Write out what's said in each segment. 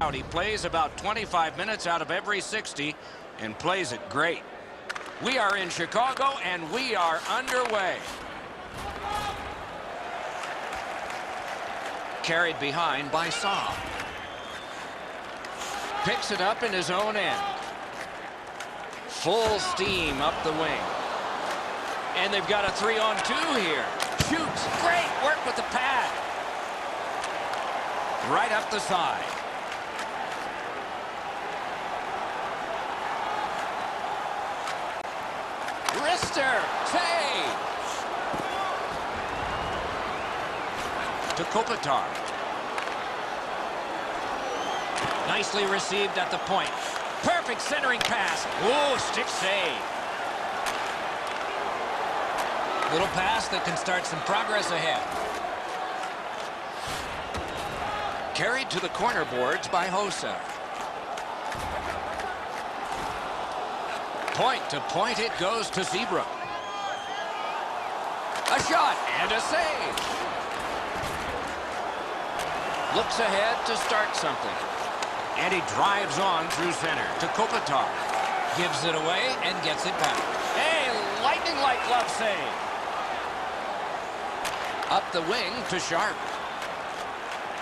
He plays about 25 minutes out of every 60 and plays it great. We are in Chicago and we are underway. Carried behind by Saab. Picks it up in his own end. Full steam up the wing. And they've got a 3-on-2 here. Shoots. Great work with the pad. Right up the side. Wrister. Save. To Kopitar. Nicely received at the point. Perfect centering pass. Ooh, stick save. Little pass that can start some progress ahead. Carried to the corner boards by Hossa. Point to point it goes to Zebra. A shot and a save. Looks ahead to start something. And he drives on through center to Kopitar. Gives it away and gets it back. Hey, lightning-like glove save. Up the wing to Sharp.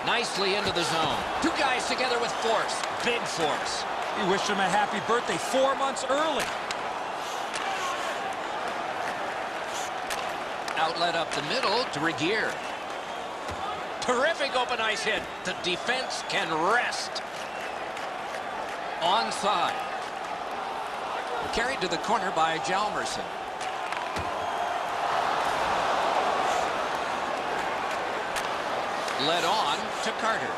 Nicely into the zone. Two guys together with force. Big force. We wish him a happy birthday 4 months early. Outlet up the middle to Regier. Terrific open ice hit. The defense can rest. Onside. Carried to the corner by Hjalmarsson. Led on to Carter.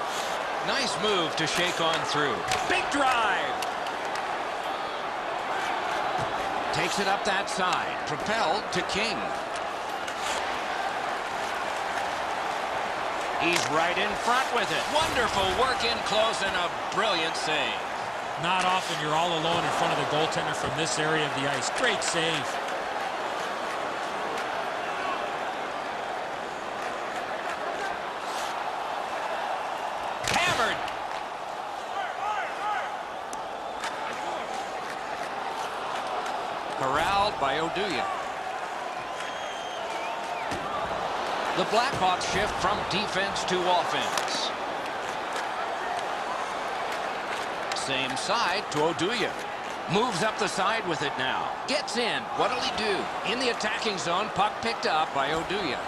Nice move to shake on through. Big drive. Takes it up that side. Propelled to King. He's right in front with it. Wonderful work in close and a brilliant save. Not often you're all alone in front of the goaltender from this area of the ice. Great save. Hammered. Corralled by Oduya. The Blackhawks shift from defense to offense. Same side to Oduya. Moves up the side with it now. Gets in. What'll he do? In the attacking zone, puck picked up by Oduya.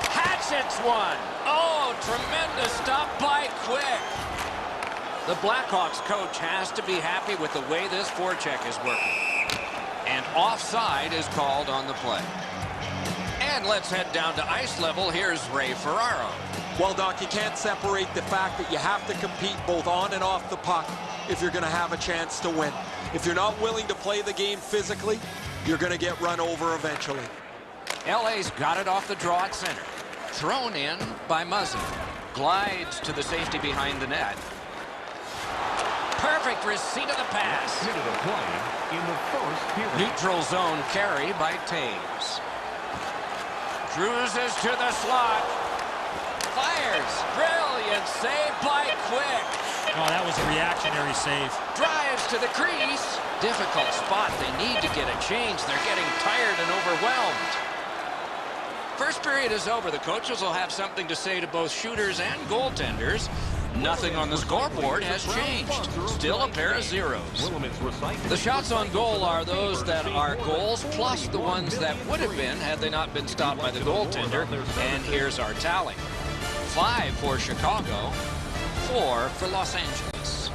Hatchets one. Oh, tremendous stop by Quick. The Blackhawks coach has to be happy with the way this forecheck is working. And offside is called on the play. And let's head down to ice level. Here's Ray Ferraro. Well, Doc, you can't separate the fact that you have to compete both on and off the puck if you're going to have a chance to win. If you're not willing to play the game physically, you're going to get run over eventually. LA's got it off the draw at center. Thrown in by Muzzin. Glides to the safety behind the net. Perfect receipt of the pass. In the first period. Neutral zone carry by Taves. Cruises to the slot. Fires. Brilliant save by Quick. Oh, that was a reactionary save. Drives to the crease. Difficult spot. They need to get a change. They're getting tired and overwhelmed. First period is over. The coaches will have something to say to both shooters and goaltenders. Nothing on the scoreboard has changed. Still a pair of zeros. The shots on goal are those that are goals plus the ones that would have been had they not been stopped by the goaltender. And here's our tally. 5 for Chicago, 4 for Los Angeles.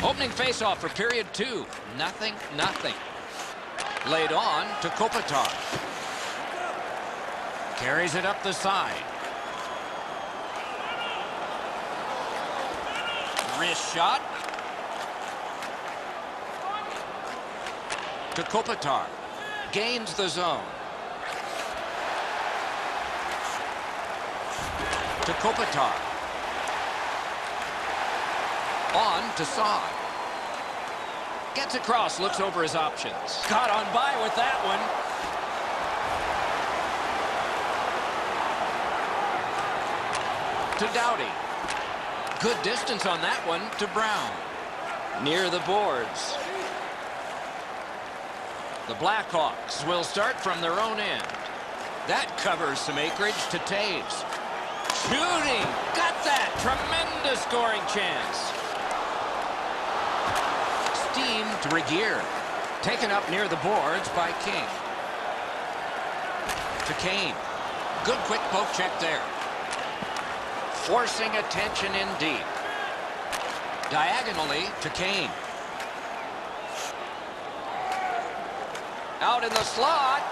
Opening faceoff for period 2. Nothing. Laid on to Kopitar. Carries it up the side. Wrist shot. To Kopitar. Gains the zone. To Kopitar. On to Saad. Gets across, looks over his options. Caught on by with that one. to Doughty. Good distance on that one to Brown. Near the boards. The Blackhawks will start from their own end. That covers some acreage to Taves. Shooting! Got that! Tremendous scoring chance. Steam to Regier. Taken up near the boards by King. To Kane. Good quick poke check there. Forcing attention in deep. Diagonally to Kane. Out in the slot.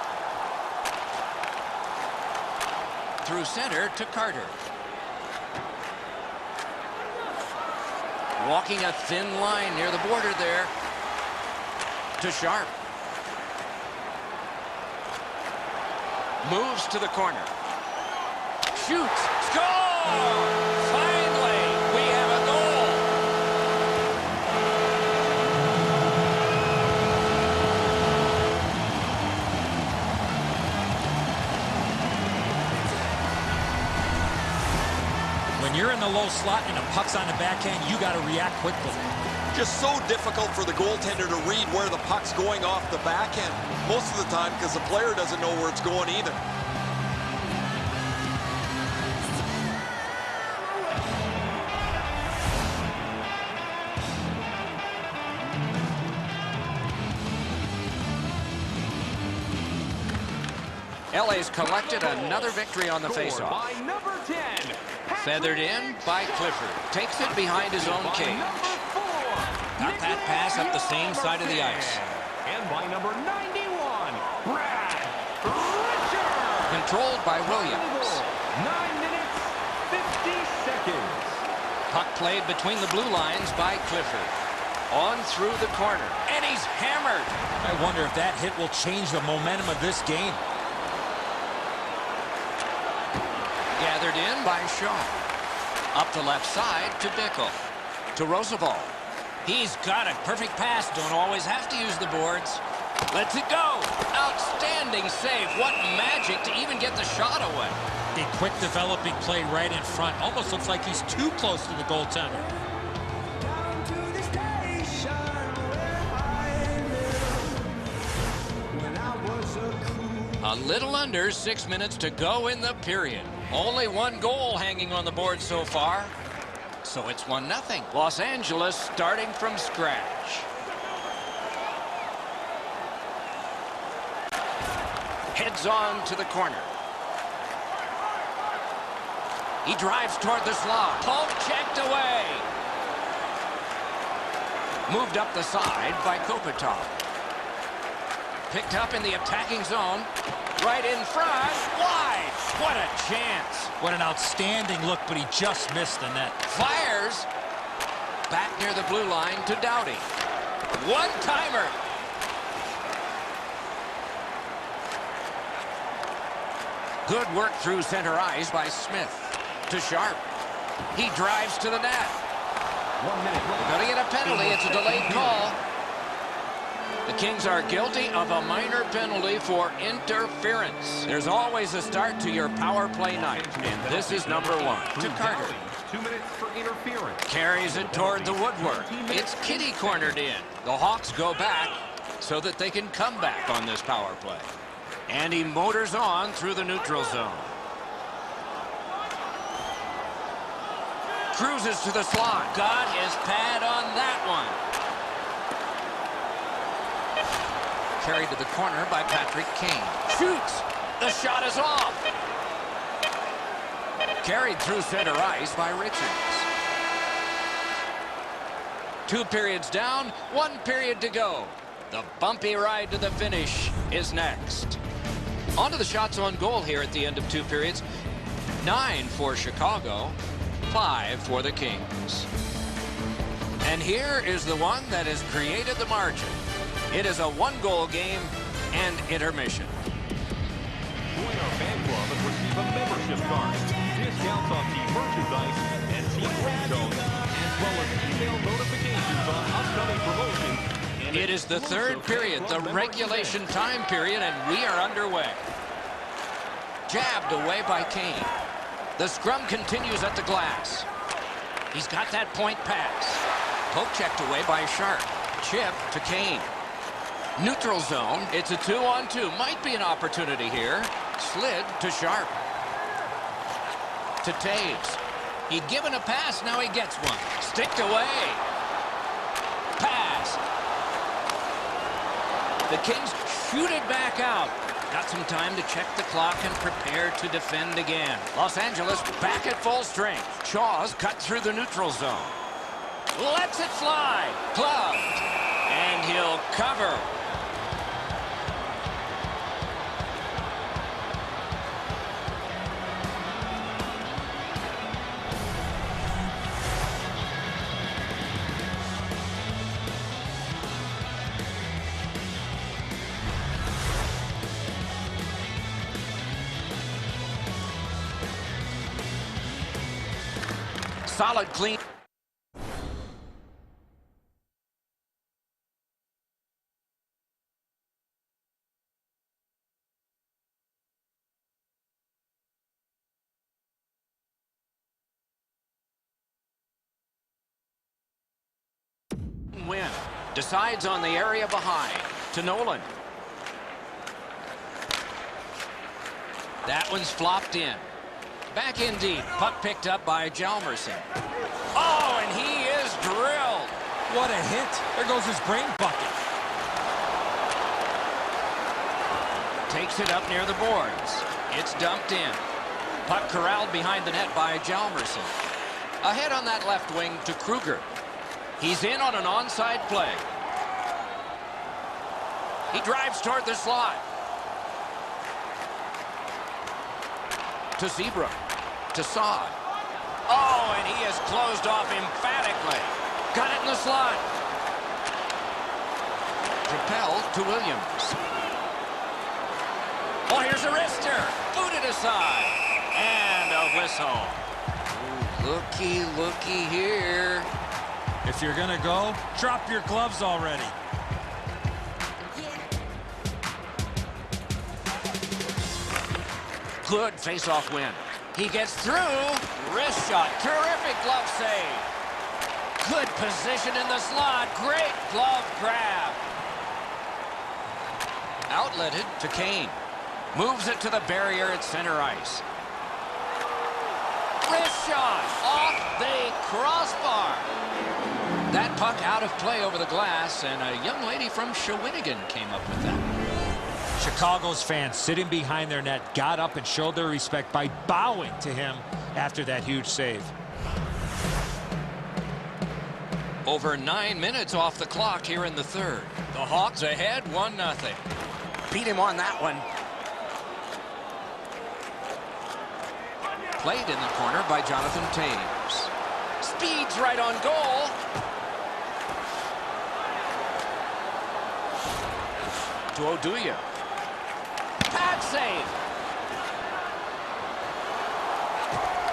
Through center to Carter. Walking a thin line near the border there. To Sharp. Moves to the corner. Shoots. Score! Finally, we have a goal. When you're in the low slot and a puck's on the backhand, you got to react quickly. Just so difficult for the goaltender to read where the puck's going off the backhand most of the time because the player doesn't know where it's going either. LA's collected another victory on the faceoff. By number 10. Feathered in by Clifford. Takes it behind his own cage. Got that pass up the same side of the ice. And by number 91, Brad Richard. Controlled by Williams. 9 minutes, 50 seconds. Puck played between the blue lines by Clifford. On through the corner. And he's hammered. I wonder if that hit will change the momentum of this game. Gathered in by Shaw. Up the left side to Bickle. To Roosevelt. He's got a perfect pass. Don't always have to use the boards. Lets it go. Outstanding save. What magic to even get the shot away. A quick developing play right in front. Almost looks like he's too close to the goaltender. A little under 6 minutes to go in the period. Only one goal hanging on the board so far. So it's 1-0. Los Angeles starting from scratch. Heads on to the corner. He drives toward the slot. Poke checked away. Moved up the side by Kopitar. Picked up in the attacking zone. Right in front. Wide. What a chance. What an outstanding look, but he just missed the net. Fires. Back near the blue line to Doughty. One-timer. Good work through center ice by Smith. To Sharp. He drives to the net. 1 minute left. Going to get a penalty. It's a delayed call. The Kings are guilty of a minor penalty for interference. There's always a start to your power play night, and this is number 1. To Carter. 2 minutes for interference. Carries it toward the woodwork. It's Kitty cornered in. The Hawks go back so that they can come back on this power play. And he motors on through the neutral zone. Cruises to the slot. Got his pad on that one. Carried to the corner by Patrick Kane. Shoots. The shot is off. Carried through center ice by Richards. 2 periods down, 1 period to go. The bumpy ride to the finish is next. On to the shots on goal here at the end of 2 periods. 9 for Chicago, 5 for the Kings. And here is the one that has created the margin. It is a 1-goal game and intermission. Join our fan club and receive a membership card, discounts on team merchandise and team ringtones, as well as email notifications on upcoming promotions. It is the 3rd period, the regulation time period, and we are underway. Jabbed away by Kane. The scrum continues at the glass. He's got that point pass. Poke checked away by Sharp. Chip to Kane. Neutral zone. It's a 2-on-2. Might be an opportunity here. Slid to Sharp. To Taves. He'd given a pass. Now he gets one. Sticked away. Pass. The Kings shoot it back out. Got some time to check the clock and prepare to defend again. Los Angeles back at full strength. Shaw's cut through the neutral zone. Lets it fly. Gloved. And he'll cover. Solid, clean. Win. Decides on the area behind. To Nolan. That one's flopped in. Back in deep. Puck picked up by Hjalmarsson. Oh, and he is drilled. What a hit. There goes his brain bucket. Takes it up near the boards. It's dumped in. Puck corralled behind the net by Hjalmarsson. Ahead on that left wing to Kruger. He's in on an onside play. He drives toward the slot. To Seabrook. To Saad. Oh, and he is closed off emphatically. Got it in the slot. Propelled to Williams. Oh, here's a wrister. Booted aside. And a whistle. Ooh, looky, looky here. If you're going to go, drop your gloves already. Good face-off win. He gets through. Wrist shot. Terrific glove save. Good position in the slot. Great glove grab. Outletted to Kane. Moves it to the barrier at center ice. Wrist shot off the crossbar. That puck out of play over the glass, and a young lady from Shawinigan came up with that. Chicago's fans sitting behind their net got up and showed their respect by bowing to him after that huge save. Over 9 minutes off the clock here in the third. The Hawks ahead 1-0. Beat him on that one. Played in the corner by Jonathan Taves. Speeds right on goal. To Oduya. Pad save.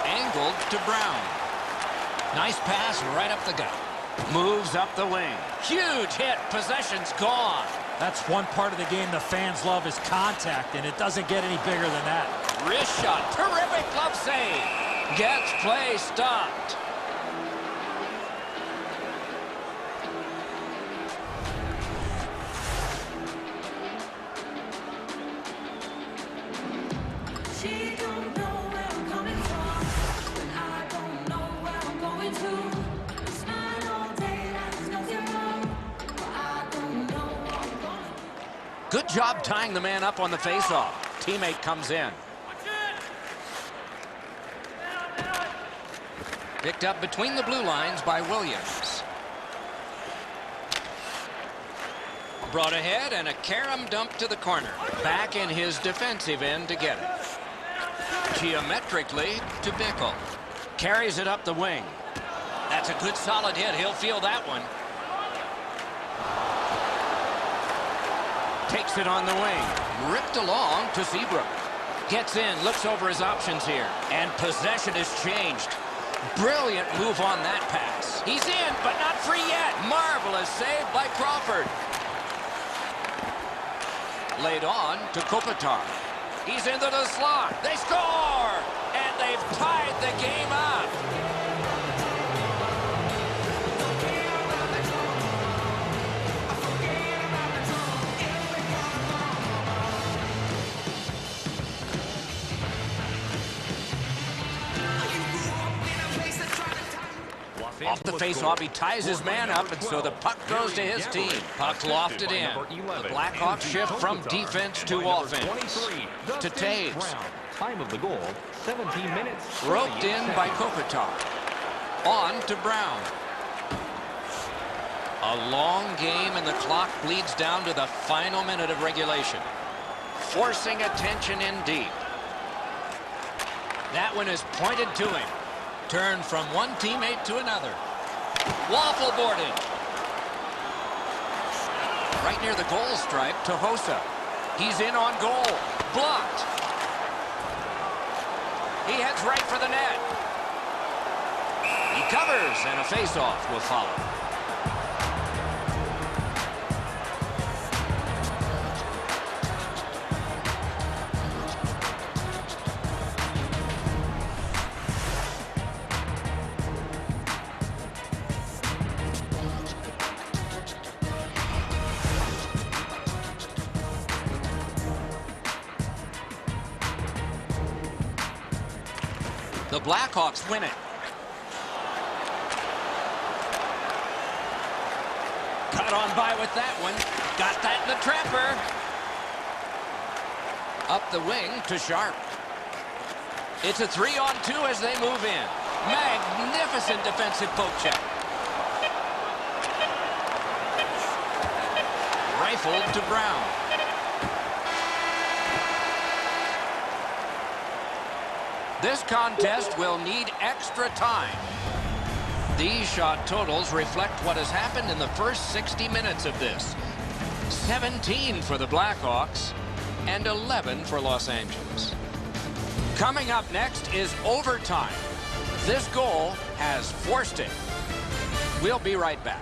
Angled to Brown. Nice pass right up the gut. Moves up the wing. Huge hit. Possession's gone. That's one part of the game the fans love is contact, and it doesn't get any bigger than that. Wrist shot. Terrific glove save. Gets play stopped. Good job tying the man up on the faceoff. Teammate comes in. Picked up between the blue lines by Williams. Brought ahead and a carom dump to the corner. Back in his defensive end to get it. Geometrically to Bickle. Carries it up the wing. That's a good solid hit. He'll feel that one. Takes it on the wing. Ripped along to Seabrook. Gets in, looks over his options here. And possession is changed. Brilliant move on that pass. He's in, but not free yet. Marvelous save by Crawford. Laid on to Kopitar. He's into the slot. They score! And they they've tied the game up. Off the face-off, he ties his man up, and so the puck goes to his team. Puck lofted in. The Blackhawks shift from defense to offense. To Taves. Time of the goal, 17 minutes. Roped in by Kopitar. On to Brown. A long game, and the clock bleeds down to the final minute of regulation. Forcing attention in deep. That one is pointed to him. Turned from one teammate to another. Waffle boarded. Right near the goal stripe to Hossa. He's in on goal. Blocked. He heads right for the net. He covers, and a face-off will follow. The Blackhawks win it. Cut on by with that one. Got that in the trapper. Up the wing to Sharp. It's a 3-on-2 as they move in. Magnificent defensive poke check. Rifled to Brown. This contest will need extra time. These shot totals reflect what has happened in the first 60 minutes of this. 17 for the Blackhawks and 11 for Los Angeles. Coming up next is overtime. This goal has forced it. We'll be right back.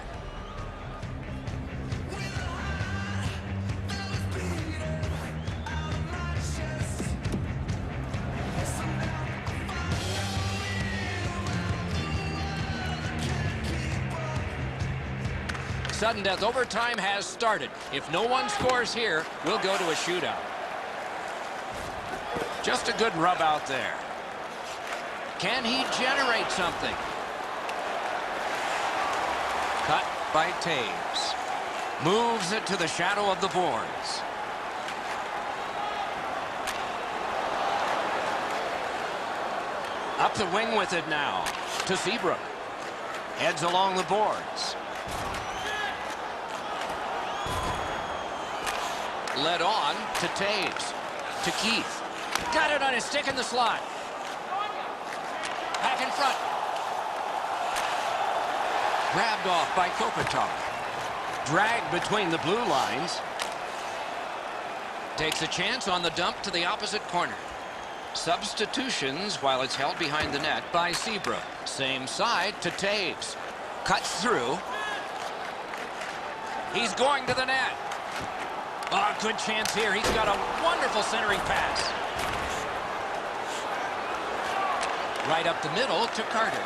Sudden death overtime has started. If no one scores here, we'll go to a shootout. Just a good rub out there. Can he generate something? Cut by Taves. Moves it to the shadow of the boards. Up the wing with it now. To Seabrook. Heads along the boards. Led on to Taves. To Keith. Got it on his stick in the slot. Back in front. Grabbed off by Kopitar. Dragged between the blue lines. Takes a chance on the dump to the opposite corner. Substitutions while it's held behind the net by Seabrook. Same side to Taves. Cuts through. He's going to the net. Oh, good chance here. He's got a wonderful centering pass. Right up the middle to Carter.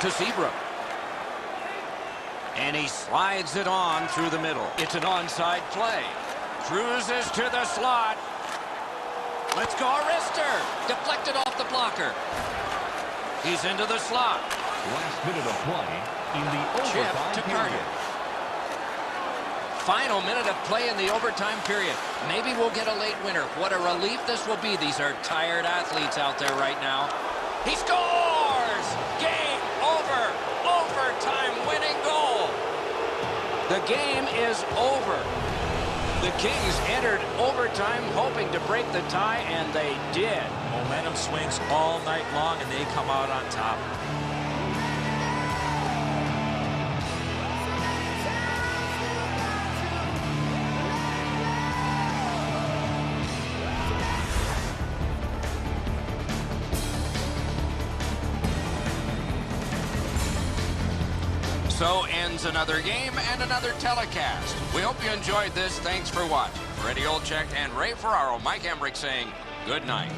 To Seabrook. And he slides it on through the middle. It's an onside play. Cruises to the slot. Let's go, Arister. Deflected off the blocker. He's into the slot. Last minute of play in the Chip overtime to period. Carter. Final minute of play in the overtime period. Maybe we'll get a late winner. What a relief this will be. These are tired athletes out there right now. He scores! Game over. Overtime winning goal. The game is over. The Kings entered overtime hoping to break the tie, and they did. Momentum swings all night long, and they come out on top. So ends another game and another telecast. We hope you enjoyed this. Thanks for watching. For Eddie Olczyk and Ray Ferraro, Mike Emmerich saying good night.